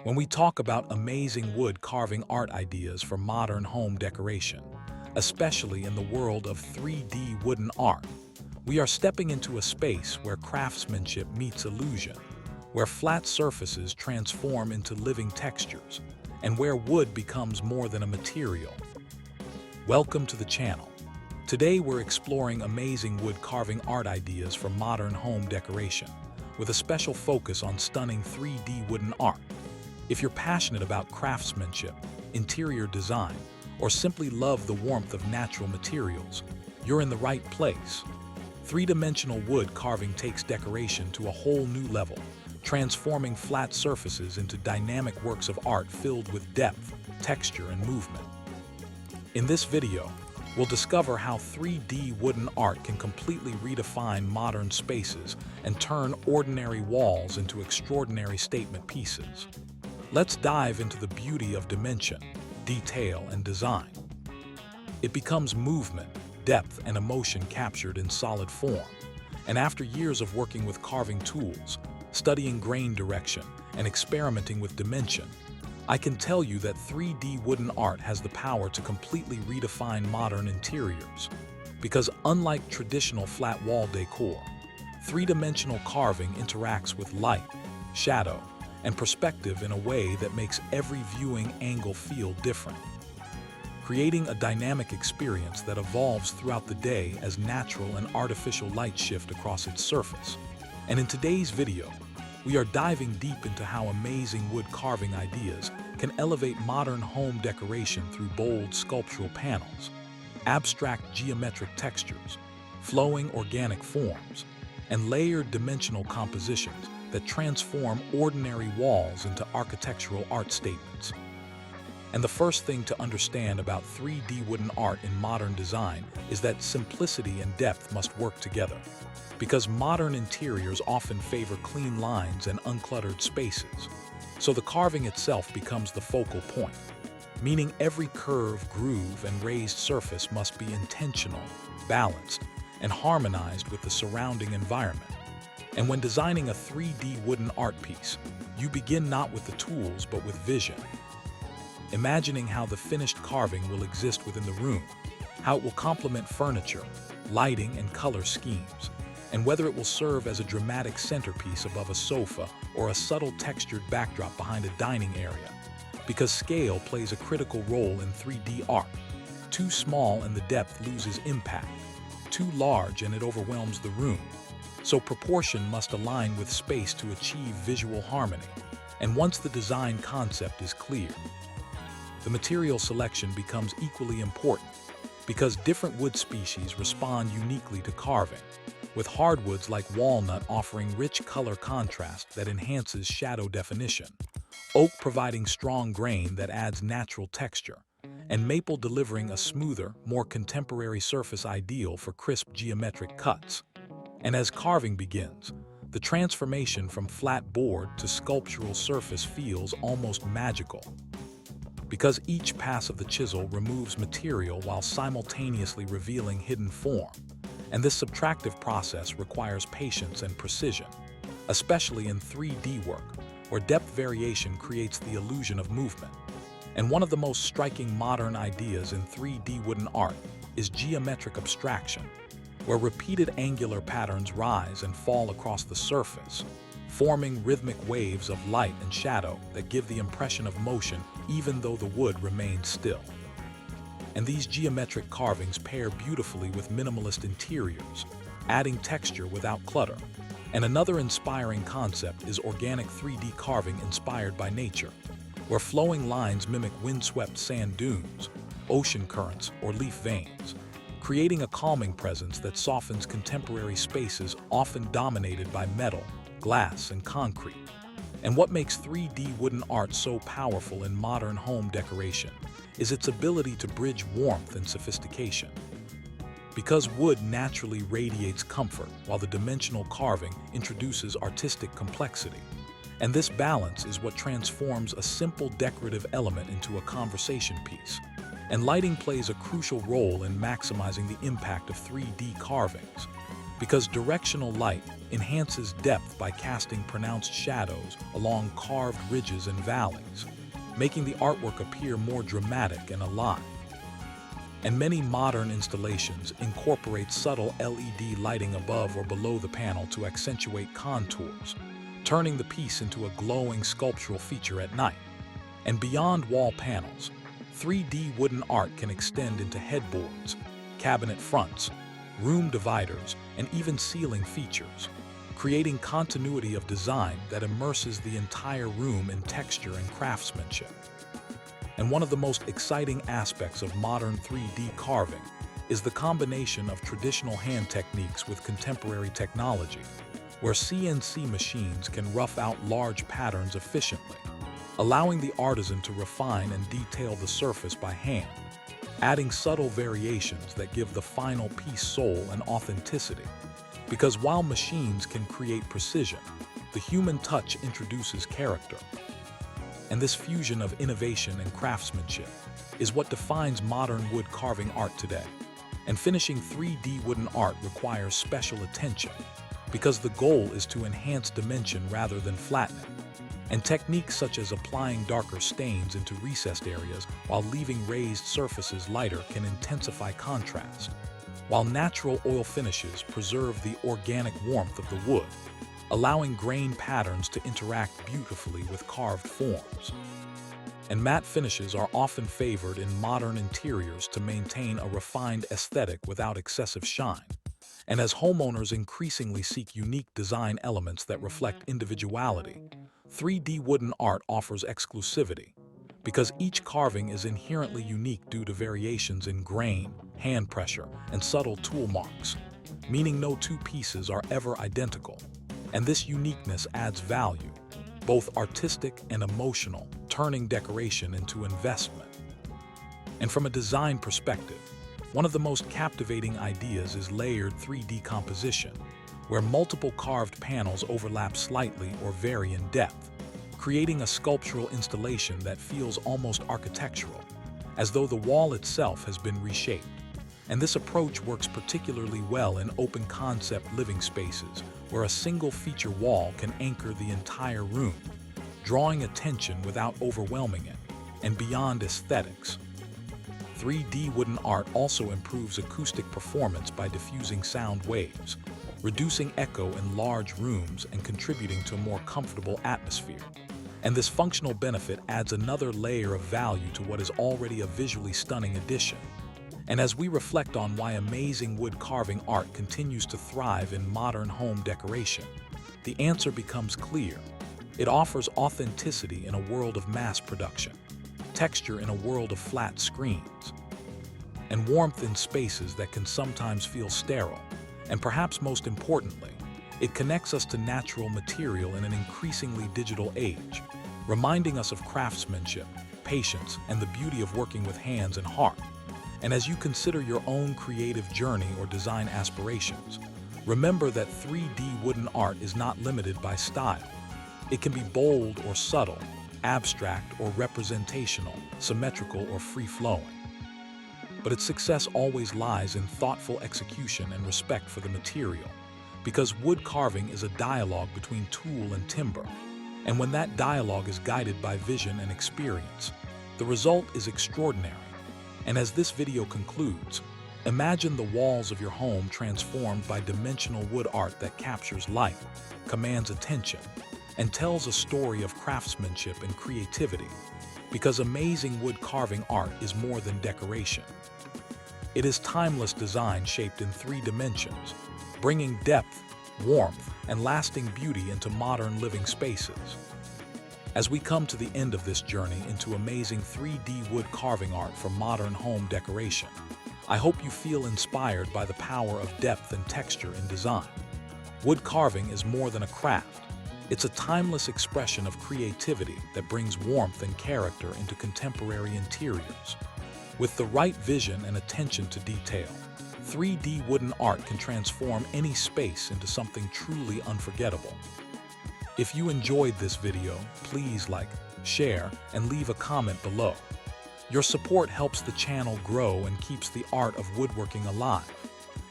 when we talk about amazing wood carving art ideas for modern home decoration, especially in the world of 3D wooden art. We are stepping into a space where craftsmanship meets illusion, where flat surfaces transform into living textures, and where wood becomes more than a material. Welcome to the channel. Today we're exploring amazing wood carving art ideas for modern home decoration, with a special focus on stunning 3D wooden art. If you're passionate about craftsmanship, interior design, or simply love the warmth of natural materials, you're in the right place. Three-dimensional wood carving takes decoration to a whole new level, transforming flat surfaces into dynamic works of art filled with depth, texture, and movement. In this video, we'll discover how 3D wooden art can completely redefine modern spaces and turn ordinary walls into extraordinary statement pieces. Let's dive into the beauty of dimension, detail, and design. It becomes movement, depth, and emotion captured in solid form. And after years of working with carving tools, studying grain direction, and experimenting with dimension, I can tell you that 3D wooden art has the power to completely redefine modern interiors. Because unlike traditional flat wall decor, three-dimensional carving interacts with light, shadow, and perspective in a way that makes every viewing angle feel different, creating a dynamic experience that evolves throughout the day as natural and artificial light shift across its surface. And in today's video, we are diving deep into how amazing wood carving ideas can elevate modern home decoration through bold sculptural panels, abstract geometric textures, flowing organic forms, and layered dimensional compositions that transform ordinary walls into architectural art statements. And the first thing to understand about 3D wooden art in modern design is that simplicity and depth must work together. Because modern interiors often favor clean lines and uncluttered spaces, so the carving itself becomes the focal point, meaning every curve, groove, and raised surface must be intentional, balanced, and harmonized with the surrounding environment. And when designing a 3D wooden art piece, you begin not with the tools but with vision. Imagining how the finished carving will exist within the room, how it will complement furniture, lighting, and color schemes, and whether it will serve as a dramatic centerpiece above a sofa or a subtle textured backdrop behind a dining area. Because scale plays a critical role in 3D art. Too small and the depth loses impact. Too large and it overwhelms the room. So proportion must align with space to achieve visual harmony. And once the design concept is clear, the material selection becomes equally important, because different wood species respond uniquely to carving, with hardwoods like walnut offering rich color contrast that enhances shadow definition, oak providing strong grain that adds natural texture, and maple delivering a smoother, more contemporary surface ideal for crisp geometric cuts. And as carving begins, the transformation from flat board to sculptural surface feels almost magical, because each pass of the chisel removes material while simultaneously revealing hidden form. And this subtractive process requires patience and precision, especially in 3D work, where depth variation creates the illusion of movement. And one of the most striking modern ideas in 3D wooden art is geometric abstraction, where repeated angular patterns rise and fall across the surface, forming rhythmic waves of light and shadow that give the impression of motion even though the wood remains still. And these geometric carvings pair beautifully with minimalist interiors, adding texture without clutter. And another inspiring concept is organic 3D carving inspired by nature, where flowing lines mimic windswept sand dunes, ocean currents, or leaf veins, creating a calming presence that softens contemporary spaces often dominated by metal, glass, and concrete. And what makes 3D wooden art so powerful in modern home decoration is its ability to bridge warmth and sophistication. Because wood naturally radiates comfort while the dimensional carving introduces artistic complexity. And this balance is what transforms a simple decorative element into a conversation piece. And lighting plays a crucial role in maximizing the impact of 3D carvings, because directional light enhances depth by casting pronounced shadows along carved ridges and valleys, making the artwork appear more dramatic and alive. And many modern installations incorporate subtle LED lighting above or below the panel to accentuate contours, turning the piece into a glowing sculptural feature at night. And beyond wall panels, 3D wooden art can extend into headboards, cabinet fronts, room dividers, and even ceiling features, creating continuity of design that immerses the entire room in texture and craftsmanship. And one of the most exciting aspects of modern 3D carving is the combination of traditional hand techniques with contemporary technology, where CNC machines can rough out large patterns efficiently, allowing the artisan to refine and detail the surface by hand, adding subtle variations that give the final piece soul and authenticity. Because while machines can create precision, the human touch introduces character. And this fusion of innovation and craftsmanship is what defines modern wood carving art today. And finishing 3D wooden art requires special attention, because the goal is to enhance dimension rather than flatten it. And techniques such as applying darker stains into recessed areas while leaving raised surfaces lighter can intensify contrast, while natural oil finishes preserve the organic warmth of the wood, allowing grain patterns to interact beautifully with carved forms. And matte finishes are often favored in modern interiors to maintain a refined aesthetic without excessive shine. And as homeowners increasingly seek unique design elements that reflect individuality, 3D wooden art offers exclusivity, because each carving is inherently unique due to variations in grain, hand pressure, and subtle tool marks, meaning no two pieces are ever identical. And this uniqueness adds value, both artistic and emotional, turning decoration into investment. And from a design perspective, one of the most captivating ideas is layered 3D composition, where multiple carved panels overlap slightly or vary in depth, creating a sculptural installation that feels almost architectural, as though the wall itself has been reshaped. And this approach works particularly well in open-concept living spaces, where a single feature wall can anchor the entire room, drawing attention without overwhelming it. And beyond aesthetics, 3D wooden art also improves acoustic performance by diffusing sound waves, reducing echo in large rooms and contributing to a more comfortable atmosphere. And this functional benefit adds another layer of value to what is already a visually stunning addition. And as we reflect on why amazing wood carving art continues to thrive in modern home decoration, the answer becomes clear. It offers authenticity in a world of mass production, texture in a world of flat screens, and warmth in spaces that can sometimes feel sterile. And perhaps most importantly, it connects us to natural material in an increasingly digital age, reminding us of craftsmanship, patience, and the beauty of working with hands and heart. And as you consider your own creative journey or design aspirations, remember that 3D wooden art is not limited by style. It can be bold or subtle, abstract or representational, symmetrical or free-flowing. But its success always lies in thoughtful execution and respect for the material, because wood carving is a dialogue between tool and timber. And when that dialogue is guided by vision and experience, the result is extraordinary. And as this video concludes, imagine the walls of your home transformed by dimensional wood art that captures light, commands attention, and tells a story of craftsmanship and creativity, because amazing wood carving art is more than decoration. It is timeless design shaped in 3 dimensions, bringing depth, warmth, and lasting beauty into modern living spaces. As we come to the end of this journey into amazing 3D wood carving art for modern home decoration, I hope you feel inspired by the power of depth and texture in design. Wood carving is more than a craft. It's a timeless expression of creativity that brings warmth and character into contemporary interiors. With the right vision and attention to detail, 3D wooden art can transform any space into something truly unforgettable. If you enjoyed this video, please like, share, and leave a comment below. Your support helps the channel grow and keeps the art of woodworking alive.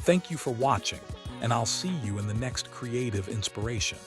Thank you for watching, and I'll see you in the next creative inspiration.